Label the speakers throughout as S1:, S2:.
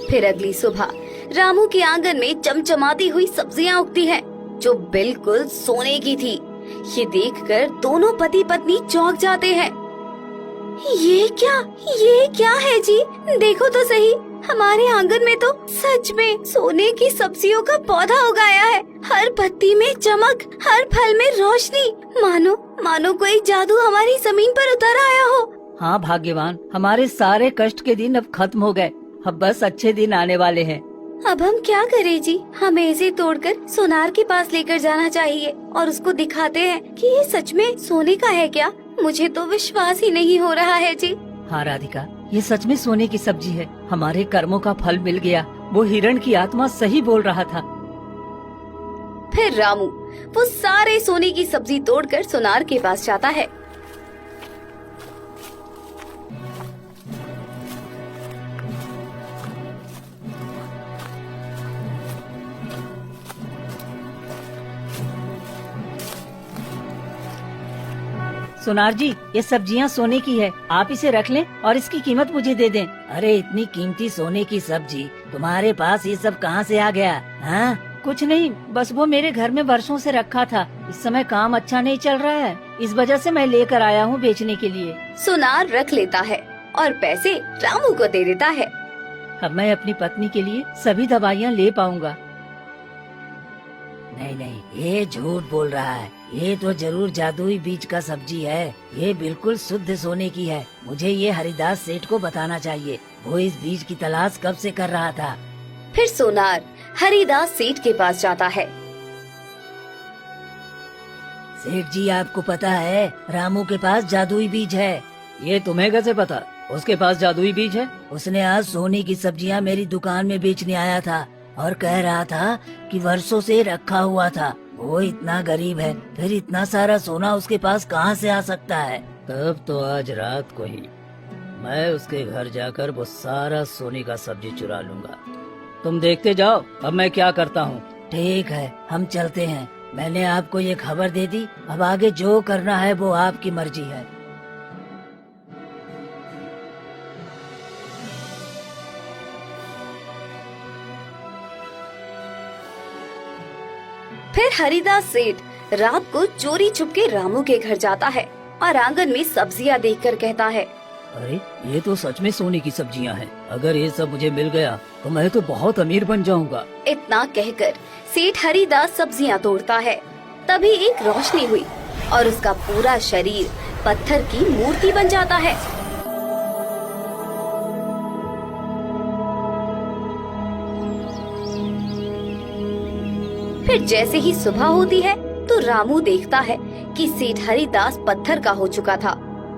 S1: फिर अगली सुबह रामू के आंगन में चमचमाती हुई सब्जियां उगती हैं, जो बिल्कुल सोने की थी। ये देखकर दोनों पति पत्नी चौंक जाते हैं। ये क्या है जी? देखो तो सही, हमारे आंगन में तो सच में सोने की सब्जियों का पौधा उगाया है। हर पत्ती में चमक, हर फल में रोशनी, मानो कोई जादू हमारी जमीन पर उतर आया हो।
S2: हाँ भाग्यवान, हमारे सारे कष्ट के दिन अब खत्म हो गए। अब बस अच्छे दिन आने वाले हैं।
S1: अब हम क्या करें जी? हमें इसे तोड़कर सोनार के पास लेकर जाना चाहिए और उसको दिखाते हैं कि ये सच में सोने का है क्या? मुझे तो विश्वास ही नहीं हो रहा है जी।
S2: हाँ राधिका, ये सच में सोने की सब्जी है। हमारे कर्मों का फल मिल गया। वो हिरण की आत्मा सही बोल रहा था।
S1: फिर रामू वो सारे सोने की सब्जी तोड़कर सोनार के पास जाता है।
S2: सोनार जी, ये सब्जियां सोने की है। आप इसे रख लें और इसकी कीमत मुझे दे दें। अरे इतनी कीमती सोने की सब्जी तुम्हारे पास ये सब कहाँ से आ गया? हाँ? कुछ नहीं, बस वो मेरे घर में वर्षों से रखा था। इस समय काम अच्छा नहीं चल रहा है, इस वजह से मैं लेकर आया हूँ बेचने के लिए।
S1: सोनार रख लेता है और पैसे रामू को दे देता है।
S2: अब मैं अपनी पत्नी के लिए सभी दवाइयाँ ले पाऊंगा। नहीं, ये झूठ बोल रहा है। ये तो जरूर जादुई बीज का सब्जी है। ये बिल्कुल शुद्ध सोने की है। मुझे ये हरिदास सेठ को बताना चाहिए। वो इस बीज की तलाश कब से कर रहा था।
S1: फिर सोनार हरिदास सेठ के पास जाता है।
S2: सेठ जी, आपको पता है रामू के पास जादुई बीज है। ये तुम्हें कैसे पता? उसके पास जादुई बीज है? उसने आज सोने की सब्जियां मेरी दुकान में बेचने आया था और कह रहा था कि वर्षों से रखा हुआ था। वो इतना गरीब है, फिर इतना सारा सोना उसके पास कहाँ से आ सकता है? तब तो आज रात को ही मैं उसके घर जाकर वो सारा सोने का सब्जी चुरा लूंगा। तुम देखते जाओ, अब मैं क्या करता हूँ। ठीक है, हम चलते हैं। मैंने आपको ये खबर दे दी, अब आगे जो करना है वो आपकी मर्जी है।
S1: फिर हरिदास सेठ रात को चोरी छुपके रामू के घर जाता है और आंगन में सब्जियां देखकर कहता है,
S2: अरे ये तो सच में सोने की सब्जियां हैं। अगर ये सब मुझे मिल गया तो मैं तो बहुत अमीर बन जाऊंगा।
S1: इतना कहकर सेठ हरिदास सब्जियां तोड़ता है। तभी एक रोशनी हुई और उसका पूरा शरीर पत्थर की मूर्ति बन जाता है। फिर जैसे ही सुबह होती है तो रामू देखता है कि सेठ हरिदास पत्थर का हो चुका था।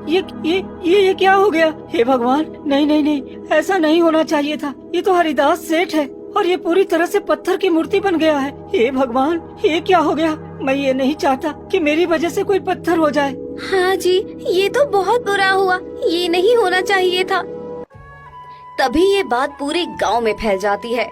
S2: ये क्या हो गया? हे भगवान, नहीं, ऐसा नहीं होना चाहिए था। ये तो हरिदास सेठ है और ये पूरी तरह से पत्थर की मूर्ति बन गया है। हे भगवान, ये क्या हो गया? मैं ये नहीं चाहता कि मेरी वजह से कोई पत्थर हो जाए।
S1: हाँ जी, ये तो बहुत बुरा हुआ। ये नहीं होना चाहिए था। तभी ये बात पूरे गांव में फैल जाती है।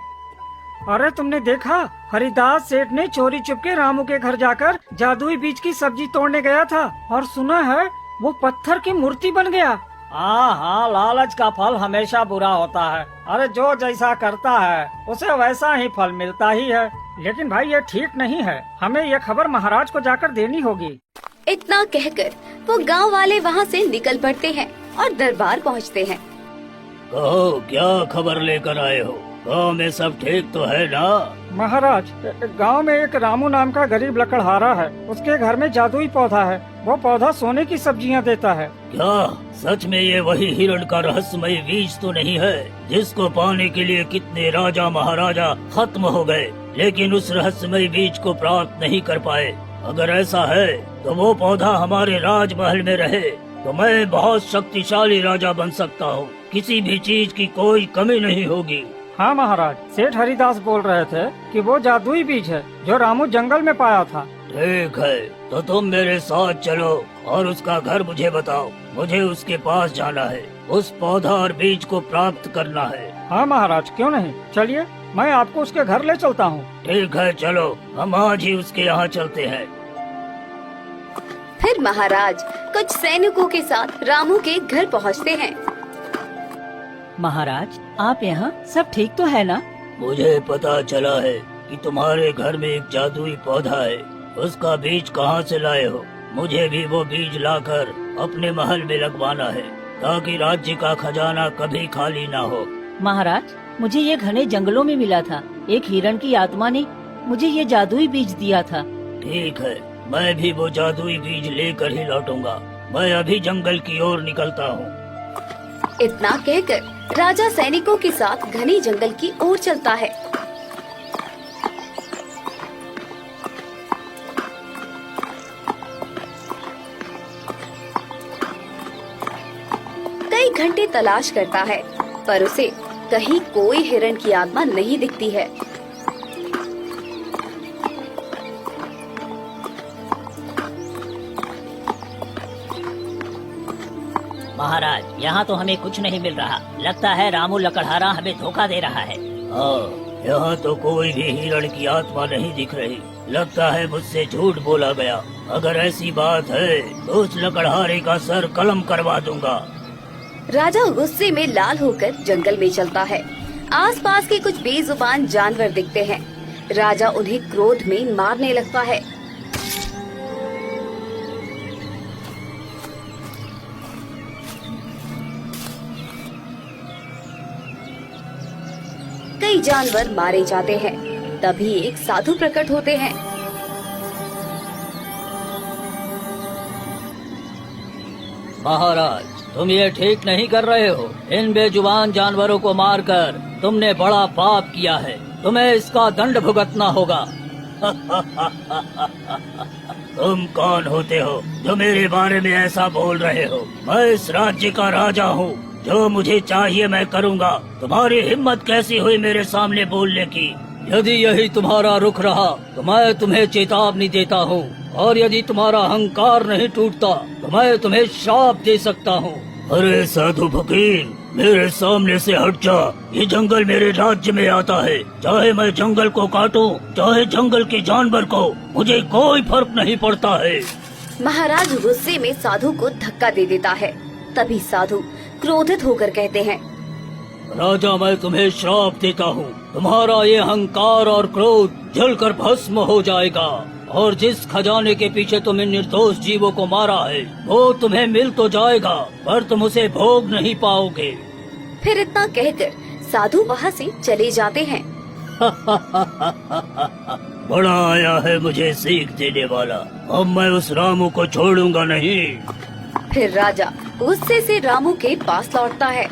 S3: अरे तुमने देखा, हरिदास सेठ ने चोरी चुपके रामू के घर जाकर जादुई बीज की सब्जी तोड़ने गया था और सुना है वो पत्थर की मूर्ति बन गया। हाँ, लालच का फल हमेशा बुरा होता है। अरे जो जैसा करता है उसे वैसा ही फल मिलता ही है। लेकिन भाई ये ठीक नहीं है, हमें ये खबर महाराज को जाकर देनी होगी।
S1: इतना कहकर वो गांव वाले वहाँ से निकल पड़ते हैं और दरबार पहुँचते हैं।
S4: कहो, क्या खबर लेकर आए हो? गाँव में सब ठीक तो है ना?
S3: महाराज, गांव में एक रामू नाम का गरीब लकड़हारा है। उसके घर में जादुई पौधा है। वो पौधा सोने की सब्जियां देता है।
S4: क्या सच में ये वही हिरण का रहस्यमय बीज तो नहीं है, जिसको पाने के लिए कितने राजा महाराजा खत्म हो गए, लेकिन उस रहस्यमय बीज को प्राप्त नहीं कर पाए? अगर ऐसा है तो वो पौधा हमारे राजमहल में रहे तो मैं बहुत शक्तिशाली राजा बन सकता हूँ। किसी भी चीज की कोई कमी नहीं होगी।
S3: हाँ महाराज, सेठ हरिदास बोल रहे थे कि वो जादुई बीज है जो रामू जंगल में पाया था।
S4: ठीक है, तो तुम मेरे साथ चलो और उसका घर मुझे बताओ। मुझे उसके पास जाना है, उस पौधा और बीज को प्राप्त करना है।
S3: हाँ महाराज, क्यों नहीं, चलिए मैं आपको उसके घर ले चलता हूँ।
S4: ठीक है, चलो हम आज ही उसके यहाँ चलते हैं।
S1: फिर महाराज कुछ सैनिकों के साथ रामू के घर पहुँचते हैं।
S2: महाराज, आप यहाँ सब ठीक तो है ना?
S4: मुझे पता चला है कि तुम्हारे घर में एक जादुई पौधा है। उसका बीज कहाँ से लाए हो? मुझे भी वो बीज लाकर अपने महल में लगवाना है, ताकि राज्य का खजाना कभी खाली ना हो।
S2: महाराज, मुझे ये घने जंगलों में मिला था। एक हिरण की आत्मा ने मुझे ये जादुई बीज दिया था।
S4: ठीक है, मैं भी वो जादुई बीज लेकर ही लौटूंगा। मैं अभी जंगल की ओर निकलता हूँ।
S1: इतना कहकर राजा सैनिकों के साथ घने जंगल की ओर चलता है। कई घंटे तलाश करता है, पर उसे कहीं कोई हिरण की आत्मा नहीं दिखती है।
S2: महाराज, यहाँ तो हमें कुछ नहीं मिल रहा। लगता है रामू लकड़हारा हमें धोखा दे रहा है।
S4: हाँ, यहाँ तो कोई भी हिरण की आत्मा नहीं दिख रही। लगता है मुझसे झूठ बोला गया। अगर ऐसी बात है तो उस लकड़हारे का सर कलम करवा दूंगा।
S1: राजा गुस्से में लाल होकर जंगल में चलता है। आसपास के कुछ बेजुबान जानवर दिखते हैं। राजा उन्हें क्रोध में मारने लगता है। कई जानवर मारे जाते हैं। तभी एक साधु प्रकट होते हैं।
S4: महाराज, तुम ये ठीक नहीं कर रहे हो। इन बेजुबान जानवरों को मारकर तुमने बड़ा पाप किया है। तुम्हें इसका दंड भुगतना होगा। तुम कौन होते हो जो मेरे बारे में ऐसा बोल रहे हो? मैं इस राज्य का राजा हूँ। जो मुझे चाहिए मैं करूँगा। तुम्हारी हिम्मत कैसी हुई मेरे सामने बोलने की? यदि यही तुम्हारा रुख रहा तो मैं तुम्हें चेतावनी देता हूँ, और यदि तुम्हारा अहंकार नहीं टूटता तो मैं तुम्हें श्राप दे सकता हूँ। अरे साधु फकीर, मेरे सामने से हट जा। ये जंगल मेरे राज्य में आता है। चाहे मैं जंगल को काटूं, चाहे जंगल के जानवर को, मुझे कोई फर्क नहीं पड़ता है।
S1: महाराज गुस्से में साधु को धक्का दे देता है। तभी साधु क्रोधित होकर कहते हैं,
S4: राजा, मैं तुम्हें श्राप देता हूँ। तुम्हारा ये अहंकार और क्रोध जलकर भस्म हो जाएगा, और जिस खजाने के पीछे तुम इन निर्दोष जीवों को मारा है वो तुम्हें मिल तो जाएगा, पर तुम उसे भोग नहीं पाओगे।
S1: फिर इतना कहकर साधु वहाँ से चले जाते हैं।
S4: बड़ा आया है मुझे सीख देने वाला। अब मैं उस रामू को छोड़ूंगा नहीं।
S1: फिर राजा गुस्से से रामू के पास लौटता है।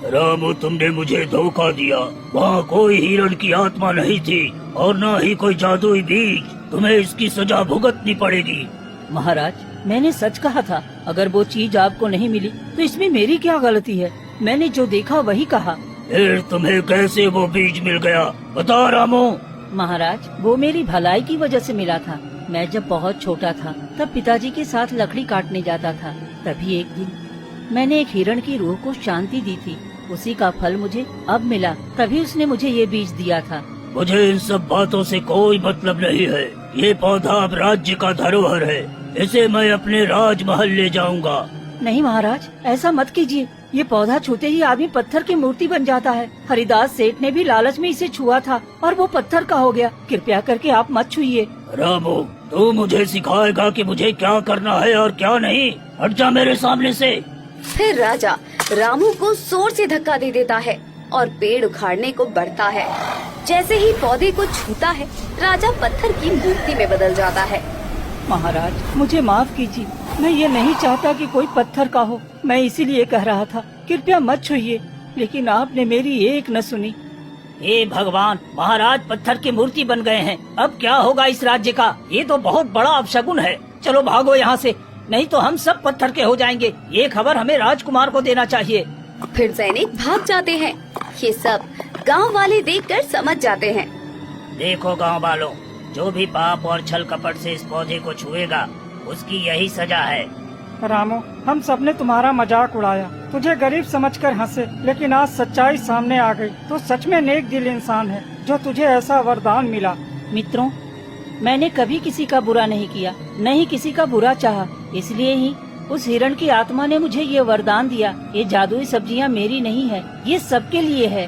S4: रामू, तुमने मुझे धोखा दिया। वहाँ कोई हिरण की आत्मा नहीं थी और न ही कोई जादुई बीज। तुम्हें इसकी सजा भुगतनी पड़ेगी।
S2: महाराज, मैंने सच कहा था। अगर वो चीज आपको नहीं मिली तो इसमें मेरी क्या गलती है? मैंने जो देखा वही कहा।
S4: फिर तुम्हें कैसे वो बीज मिल गया? बता रामू।
S2: महाराज, वो मेरी भलाई की वजह से मिला था। मैं जब बहुत छोटा था तब पिताजी के साथ लकड़ी काटने जाता था। तभी एक दिन मैंने एक हिरण की रूह को शांति दी थी। उसी का फल मुझे अब मिला। तभी उसने मुझे ये बीज दिया था।
S4: मुझे इन सब बातों से कोई मतलब नहीं है। ये पौधा अब राज्य का धरोहर है। इसे मैं अपने राजमहल ले जाऊंगा।
S2: नहीं महाराज, ऐसा मत कीजिए। ये पौधा छूते ही आदमी पत्थर की मूर्ति बन जाता है। हरिदास सेठ ने भी लालच में इसे छुआ था और वो पत्थर का हो गया। कृपया करके आप मत छुइए।
S4: रामू, तू मुझे सिखाएगा कि मुझे क्या करना है और क्या नहीं? हट जा मेरे सामने से।
S1: फिर राजा रामू को जोर से धक्का दे देता है और पेड़ उखाड़ने को बढ़ता है। जैसे ही पौधे को छूता है, राजा पत्थर की मूर्ति में बदल जाता है।
S2: महाराज, मुझे माफ कीजिए। मैं ये नहीं चाहता कि कोई पत्थर का हो। मैं इसीलिए कह रहा था कृपया मत छुइए, लेकिन आपने मेरी एक न सुनी।
S5: हे भगवान, महाराज पत्थर की मूर्ति बन गए हैं। अब क्या होगा इस राज्य का? ये तो बहुत बड़ा अपशगुन है। चलो भागो यहाँ से, नहीं तो हम सब पत्थर के हो जाएंगे। ये खबर हमें राजकुमार को देना चाहिए।
S1: फिर सैनिक भाग जाते हैं। ये सब गांव वाले देखकर समझ जाते हैं।
S5: देखो गांव वालों, जो भी पाप और छल कपट से इस पौधे को छुएगा उसकी यही सजा है।
S3: रामू, हम सबने तुम्हारा मजाक उड़ाया, तुझे गरीब समझकर हंसे, लेकिन आज सच्चाई सामने आ गई। तो सच में नेक दिल इंसान है जो तुझे ऐसा वरदान मिला।
S2: मित्रों, मैंने कभी किसी का बुरा नहीं किया, न ही किसी का बुरा चाहा। इसलिए ही
S5: उस हिरण की आत्मा ने मुझे ये वरदान दिया, ये जादुई सब्जियां मेरी नहीं है, ये सबके लिए है।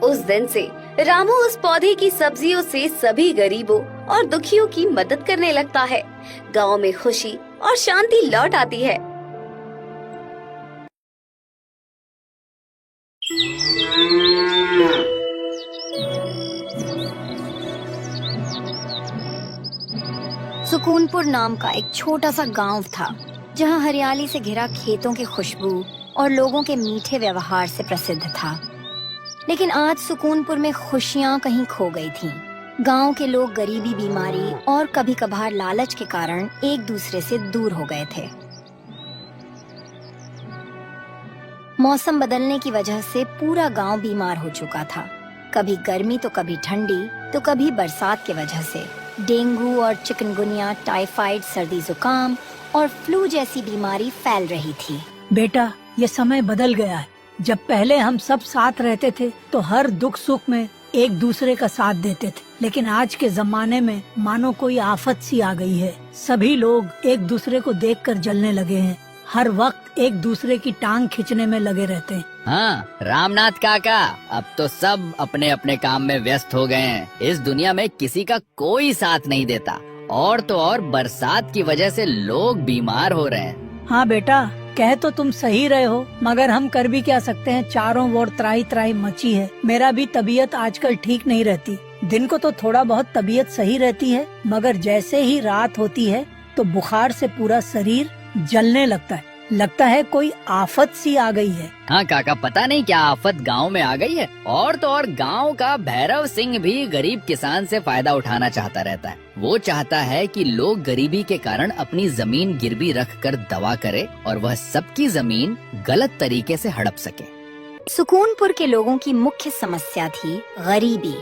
S1: उस दिन से रामू उस पौधे की सब्जियों से सभी गरीबों और दुखियों की मदद करने लगता है। गांव में खुशी और शांति लौट आती है।
S6: सुकूनपुर नाम का एक छोटा सा गांव था, जहां हरियाली से घिरा खेतों की खुशबू और लोगों के मीठे व्यवहार से प्रसिद्ध था। लेकिन आज सुकूनपुर में खुशियां कहीं खो गई थीं। गांव के लोग गरीबी, बीमारी और कभी कभार लालच के कारण एक दूसरे से दूर हो गए थे। मौसम बदलने की वजह से पूरा गांव बीमार हो चुका था। कभी गर्मी तो कभी ठंडी तो कभी बरसात की वजह से डेंगू और चिकनगुनिया, टाइफाइड, सर्दी जुकाम और फ्लू जैसी बीमारी फैल रही थी।
S7: बेटा, ये समय बदल गया है। जब पहले हम सब साथ रहते थे तो हर दुख सुख में एक दूसरे का साथ देते थे, लेकिन आज के जमाने में मानो कोई आफत सी आ गई है। सभी लोग एक दूसरे को देखकर जलने लगे हैं, हर वक्त एक दूसरे की टांग खींचने में लगे रहते हैं।
S8: हाँ रामनाथ काका, अब तो सब अपने अपने काम में व्यस्त हो गए हैं। इस दुनिया में किसी का कोई साथ नहीं देता, और तो और बरसात की वजह से लोग बीमार हो रहे हैं।
S7: हाँ बेटा, कह तो तुम सही रहे हो, मगर हम कर भी क्या सकते हैं। चारों ओर त्राही त्राही मची है। मेरा भी तबीयत आजकल ठीक नहीं रहती। दिन को तो थोड़ा बहुत तबीयत सही रहती है, मगर जैसे ही रात होती है तो बुखार से पूरा शरीर जलने लगता है कोई आफत सी आ गई है।
S8: हाँ काका, पता नहीं क्या आफत गांव में आ गई है। और तो और गांव का भैरव सिंह भी गरीब किसान से फायदा उठाना चाहता रहता है। वो चाहता है कि लोग गरीबी के कारण अपनी जमीन गिरवी रख कर दवा करे और वह सबकी जमीन गलत तरीके से हड़प सके।
S6: सुकूनपुर के लोगों की मुख्य समस्या थी गरीबी।